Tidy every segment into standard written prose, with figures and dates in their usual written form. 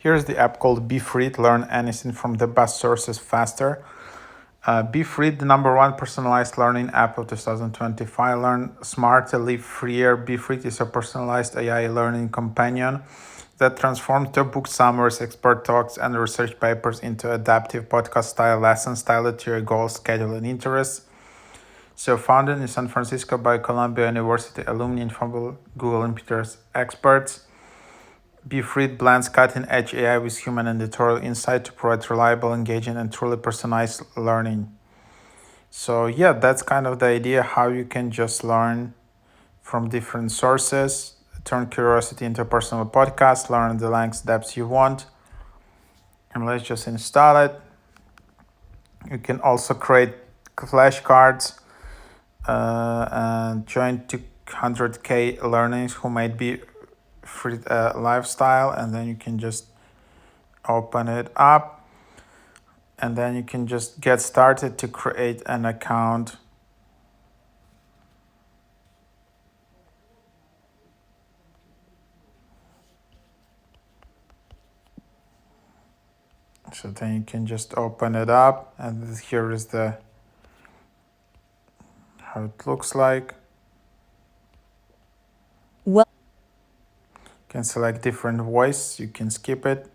Here's the app called BeFreed. Learn anything from the best sources faster. BeFreed, the #1 personalized learning app of 2025. Learn smarter, live freer. BeFreed is a personalized AI learning companion that transforms top book summaries, expert talks, and research papers into adaptive podcast-style lessons tailored to your goals, schedule, and interests. So, founded in San Francisco by Columbia University alumni and from Google and Peters experts, BeFreed blends cutting-edge AI with human and editorial insight to provide reliable, engaging, and truly personalized learning. So yeah, that's kind of the idea, how you can just learn from different sources, turn curiosity into a personal podcast, learn the length depths you want. And let's just install it. You can also create flashcards and join 200K learners who might be free lifestyle, and then you can just open it up, and then you can just get started to create an account. So then you can just open it up, and here is the how it looks like. Well, You can select different voice, you can skip it.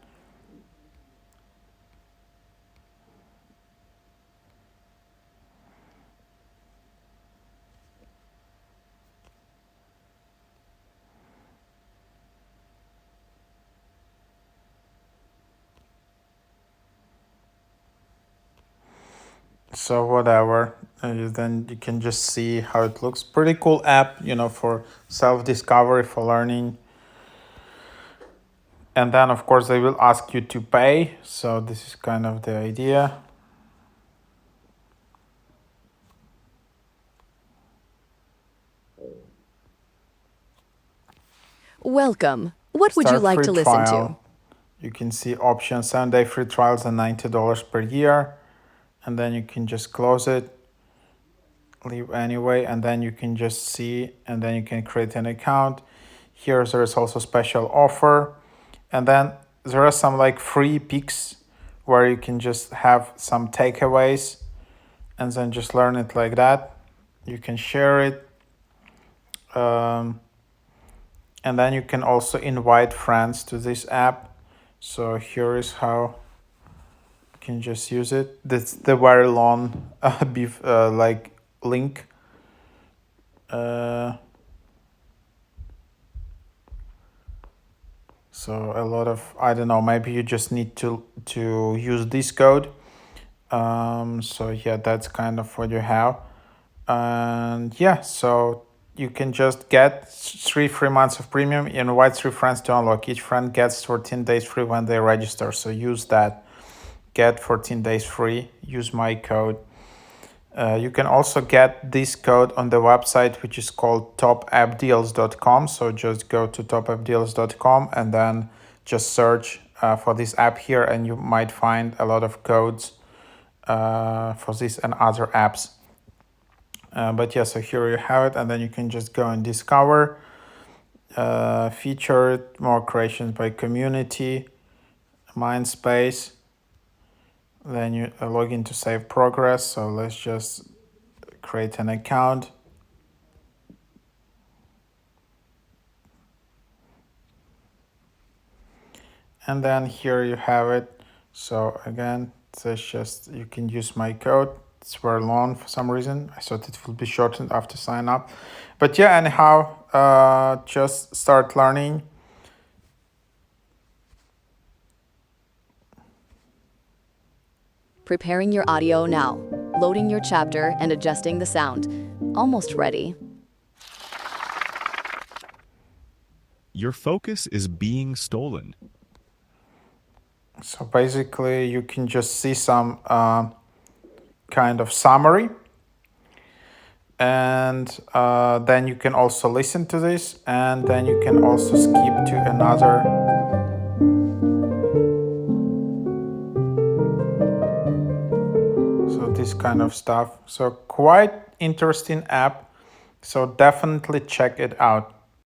So whatever, then you can just see how it looks. Pretty cool app, for self-discovery, for learning. And then of course they will ask you to pay, so this is kind of the idea. welcome. What would you Start like free to listen to? trial. You can see options, 7-day free trials and $90 per year. And then you can just close it, leave anyway, and then you can just see, and then you can create an account. Here there is also special offer. And then there are some like free picks where you can just have some takeaways and then just learn it like that. You can share it. And then you can also invite friends to this app. So here is how you can just use it. That's the very long like link. So a lot of, I don't know, maybe you just need to use this code. So yeah, that's kind of what you have. And yeah, so you can just get 3 free months of premium, invite 3 friends to unlock. Each friend gets 14 days free when they register. So use that, get 14 days free, use my code. You can also get this code on the website, which is called topappdeals.com. So just go to topappdeals.com and then just search for this app here, and you might find a lot of codes for this and other apps. But yeah, so here you have it, and then you can just go and discover featured, more creations by community, Mindspace. Then you log in to save progress. So let's just create an account. And then here you have it. So again, it's just, you can use my code. It's very long for some reason. I thought it would be shortened after sign up. But yeah, anyhow, just start learning. Preparing your audio now. Loading your chapter and adjusting the sound. Almost ready. Your focus is being stolen. So basically, you can just see some kind of summary. And then you can also listen to this, and then you can also skip to another. So this kind of stuff. So quite interesting app. So definitely check it out.